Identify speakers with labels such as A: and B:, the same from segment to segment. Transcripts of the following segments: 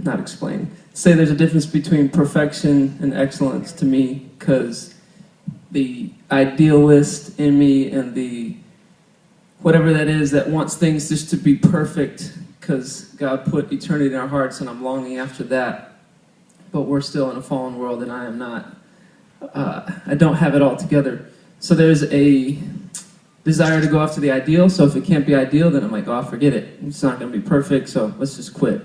A: not explain, say there's a difference between perfection and excellence to me, because the idealist in me and the whatever that is that wants things just to be perfect, because God put eternity in our hearts and I'm longing after that, but we're still in a fallen world and I am not. I don't have it all together. So there's a desire to go after the ideal, so if it can't be ideal, then I'm like, oh, forget it. It's not going to be perfect, so let's just quit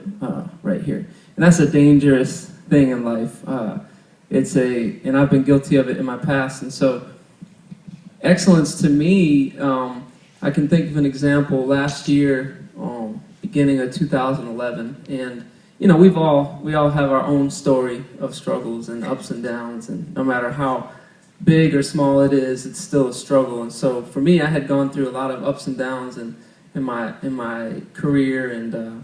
A: right here. And that's a dangerous thing in life. And I've been guilty of it in my past. And so excellence to me, I can think of an example last year, beginning of 2011, and you know, we all have our own story of struggles and ups and downs, and no matter how big or small it is, it's still a struggle. And so for me, I had gone through a lot of ups and downs in my career, and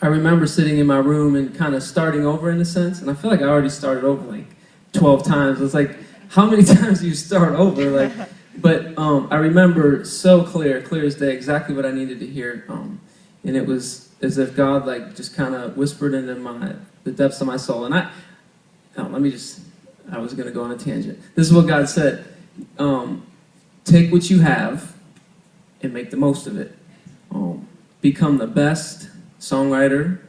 A: I remember sitting in my room and kind of starting over in a sense, and I feel like I already started over like 12 times. It's like, how many times do you start over? Like, but I remember so clear as day, exactly what I needed to hear, and it was as if God like just kind of whispered into the depths of my soul. And I was going to go on a tangent. This is what God said: take what you have and make the most of it. Become the best songwriter,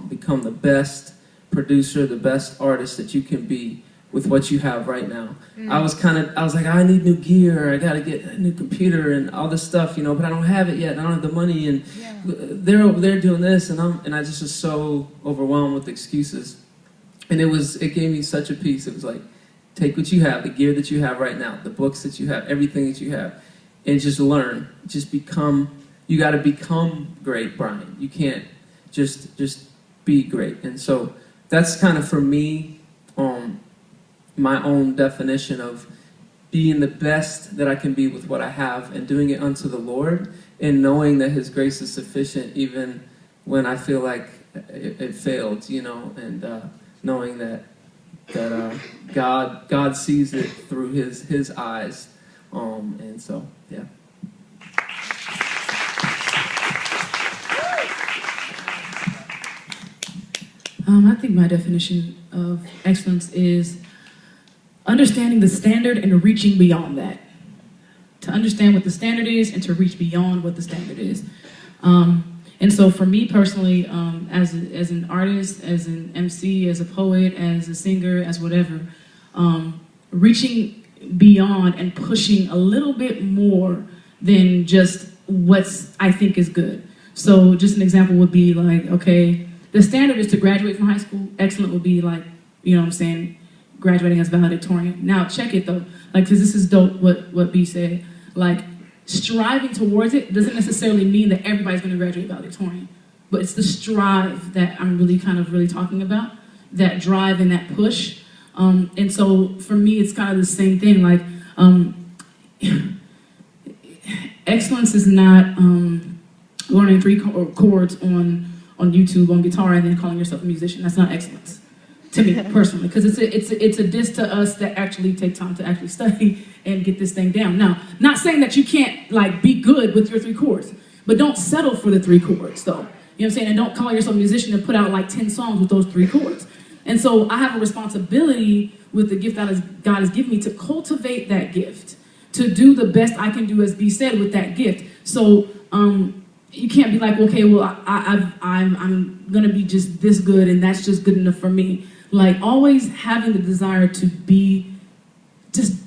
A: become the best producer, the best artist that you can be with what you have right now. I was like, I need new gear, I gotta get a new computer and all this stuff, you know, but I don't have it yet, and I don't have the money, and they're over there doing this, and I just was so overwhelmed with excuses. And it gave me such a peace. It was like, take what you have, the gear that you have right now, the books that you have, everything that you have, and just learn. Just become, you gotta become great, Brian. You can't just be great. And so that's kind of for me, my own definition of being the best that I can be with what I have and doing it unto the Lord, and knowing that His grace is sufficient even when I feel like it failed, you know, and knowing that God sees it through His eyes, and so yeah.
B: I think my definition of excellence is understanding the standard and reaching beyond that. To understand what the standard is and to reach beyond what the standard is. And so for me personally, as an artist, as an MC, as a poet, as a singer, as whatever, reaching beyond and pushing a little bit more than just what's I think is good. So just an example would be like, okay, the standard is to graduate from high school. Excellent would be like, you know what I'm saying, graduating as valedictorian. Now check it though, like, because this is dope what B said. Like, striving towards it doesn't necessarily mean that everybody's going to graduate valedictorian, but it's the strive that I'm really talking about, that drive and that push. And so for me, it's kind of the same thing. Like, excellence is not learning 3 chords on YouTube on guitar and then calling yourself a musician. That's not excellence to me personally, because it's a diss to us that actually take time to actually study and get this thing down. Now, not saying that you can't like be good with your 3 chords, but don't settle for the 3 chords though. You know what I'm saying? And don't call yourself a musician and put out like 10 songs with those 3 chords. And so I have a responsibility with the gift that God has given me to cultivate that gift, to do the best I can do, as B said, with that gift. So you can't be like, okay, well, I'm gonna be just this good and that's just good enough for me. Like, always having the desire to be just,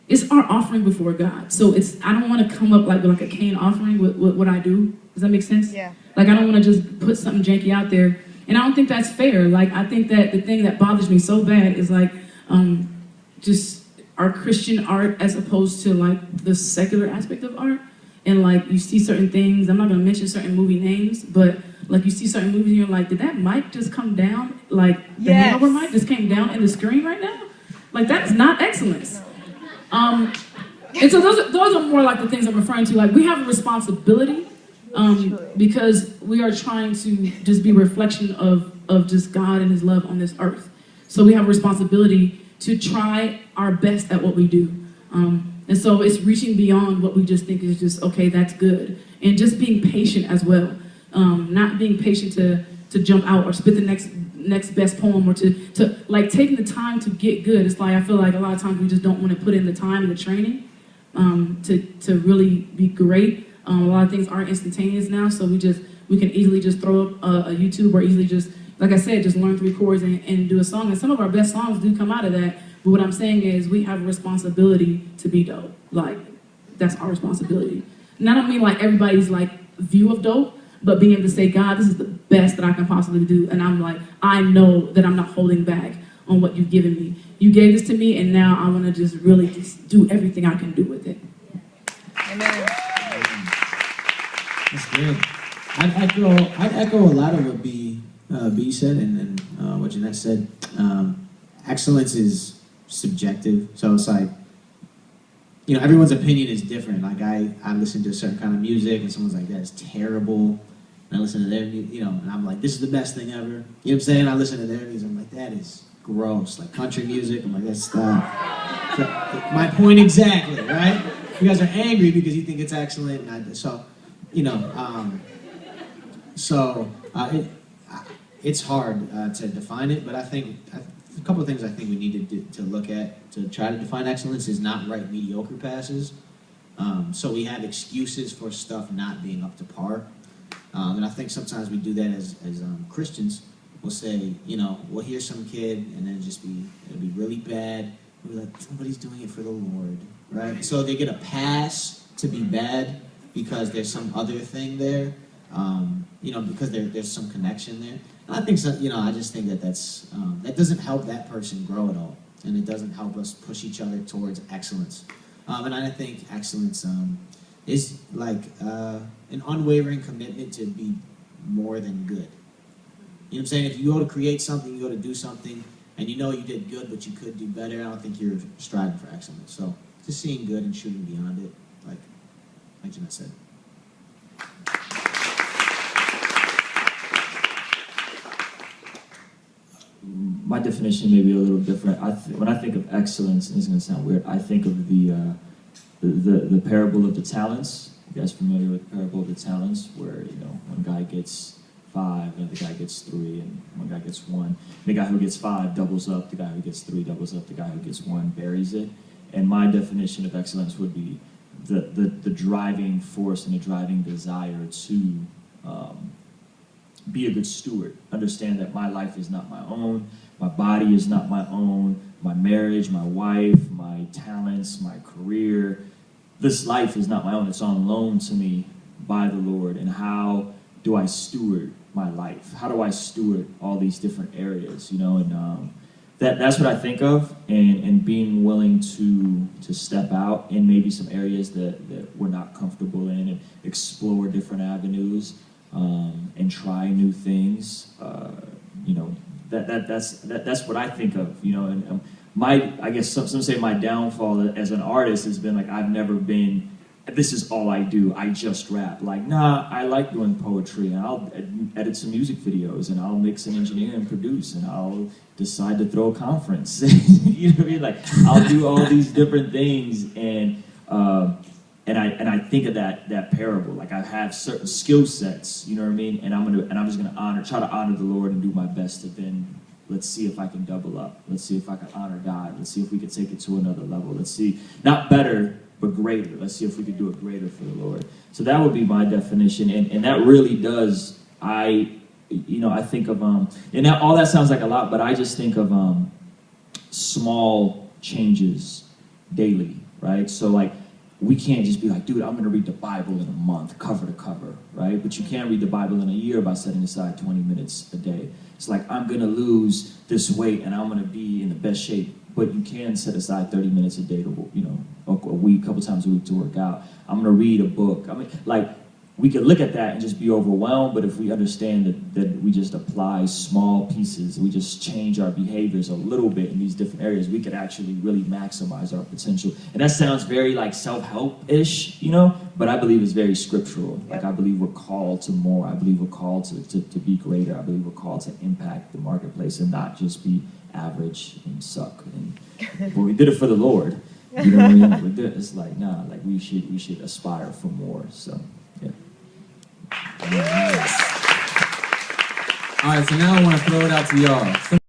B: it's our offering before God. So I don't want to come up like with like a Cain offering with what I do. Does that make sense? Yeah. Like, I don't want to just put something janky out there. And I don't think that's fair. Like, I think that the thing that bothers me so bad is like, just our Christian art as opposed to like the secular aspect of art. And like, you see certain things, I'm not gonna mention certain movie names, but like you see certain movies and you're like, did that mic just come down? Like, the hangover mic just came down in the screen right now? Like, that is not excellence. And so those are more like the things I'm referring to. Like, we have a responsibility because we are trying to just be a reflection of just God and His love on this earth. So we have a responsibility to try our best at what we do. And so it's reaching beyond what we just think is just, okay, that's good. And just being patient as well. not being patient to jump out or spit the next best poem, or to like taking the time to get good. It's like I feel like a lot of times we just don't want to put in the time and the training to really be great. A lot of things aren't instantaneous now, so we can easily just throw up a YouTube, or easily just, like I said, just learn 3 chords and do a song. And some of our best songs do come out of that. But what I'm saying is we have a responsibility to be dope. Like, that's our responsibility. And I don't mean like everybody's like view of dope, but being able to say, God, this is the best that I can possibly do. And I'm like, I know that I'm not holding back on what you've given me. You gave this to me, and now I want to just really just do everything I can do with it.
C: Amen.
D: That's good. I'd echo a lot of what B said and what Janette said. Excellence is subjective, so it's like, you know, everyone's opinion is different. Like I listen to a certain kind of music, and someone's like, that's terrible. And I listen to their music, you know, and I'm like, this is the best thing ever. You know what I'm saying? I listen to their music, I'm like, that is gross. Like country music, I'm like, that's stuff. So, my point exactly, right? You guys are angry because you think it's excellent, and so, you know, it's hard to define it, but I think a couple of things I think we need to look at to try to define excellence is not write mediocre passes. So we have excuses for stuff not being up to par. And I think sometimes we do that as Christians. We'll say, you know, well, here's some kid, and then it'll be really bad. We're like, somebody's doing it for the Lord, right? So they get a pass to be bad because there's some other thing there, you know, because there's some connection there. And I think so, you know, I just think that that doesn't help that person grow at all, and it doesn't help us push each other towards excellence. And I think excellence is like an unwavering commitment to be more than good. You know what I'm saying? If you go to create something, you go to do something, and you know you did good, but you could do better, I don't think you're striving for excellence. So just seeing good and shooting beyond it, like Janette said.
E: My definition may be a little different. When I think of excellence, and it's going to sound weird, I think of the parable of the talents. You guys familiar with the parable of the talents, where, you know, one guy gets 5, and the guy gets 3, and one guy gets 1. The guy who gets 5 doubles up. The guy who gets 3 doubles up. The guy who gets 1 buries it. And my definition of excellence would be the driving force and the driving desire to be a good steward. Understand that my life is not my own. My body is not my own. My marriage, my wife, my talents, my career. This life is not my own. It's on loan to me by the Lord. And how do I steward my life? How do I steward all these different areas? You know, and that's what I think of. And being willing to step out in maybe some areas that we're not comfortable in, and explore different avenues, and try new things. You know, that's what I think of. You know, and I guess some say my downfall as an artist has been like, I've never been, this is all I do, I just rap. Like, nah, I like doing poetry, and I'll edit some music videos, and I'll mix and engineer and produce, and I'll decide to throw a conference. You know what I mean? Like, I'll do all these different things, and I think of that parable. Like, I have certain skill sets, you know what I mean? And I'm just gonna try to honor the Lord and do my best to then, let's see if I can double up. Let's see if I can honor God. Let's see if we can take it to another level. Let's see, not better, but greater. Let's see if we could do it greater for the Lord. So that would be my definition. And that really does, I think of, and all that sounds like a lot, but I just think of small changes daily, right? So like, we can't just be like, dude, I'm going to read the Bible in a month, cover to cover, right? But you can't read the Bible in a year by setting aside 20 minutes a day. It's like, I'm going to lose this weight, and I'm going to be in the best shape. But you can set aside 30 minutes a day to, you know, a week, a couple times a week to work out. I'm going to read a book. I mean, like, we could look at that and just be overwhelmed, but if we understand that we just apply small pieces, we just change our behaviors a little bit in these different areas, we could actually really maximize our potential. And that sounds very like self-help-ish, you know, but I believe it's very scriptural. Like, I believe we're called to more. I believe we're called to be greater. I believe we're called to impact the marketplace and not just be average and suck. But we did it for the Lord. You know what I mean? It's like, nah, like we should aspire for more. So, yeah.
C: All right, so now I want to throw it out to y'all.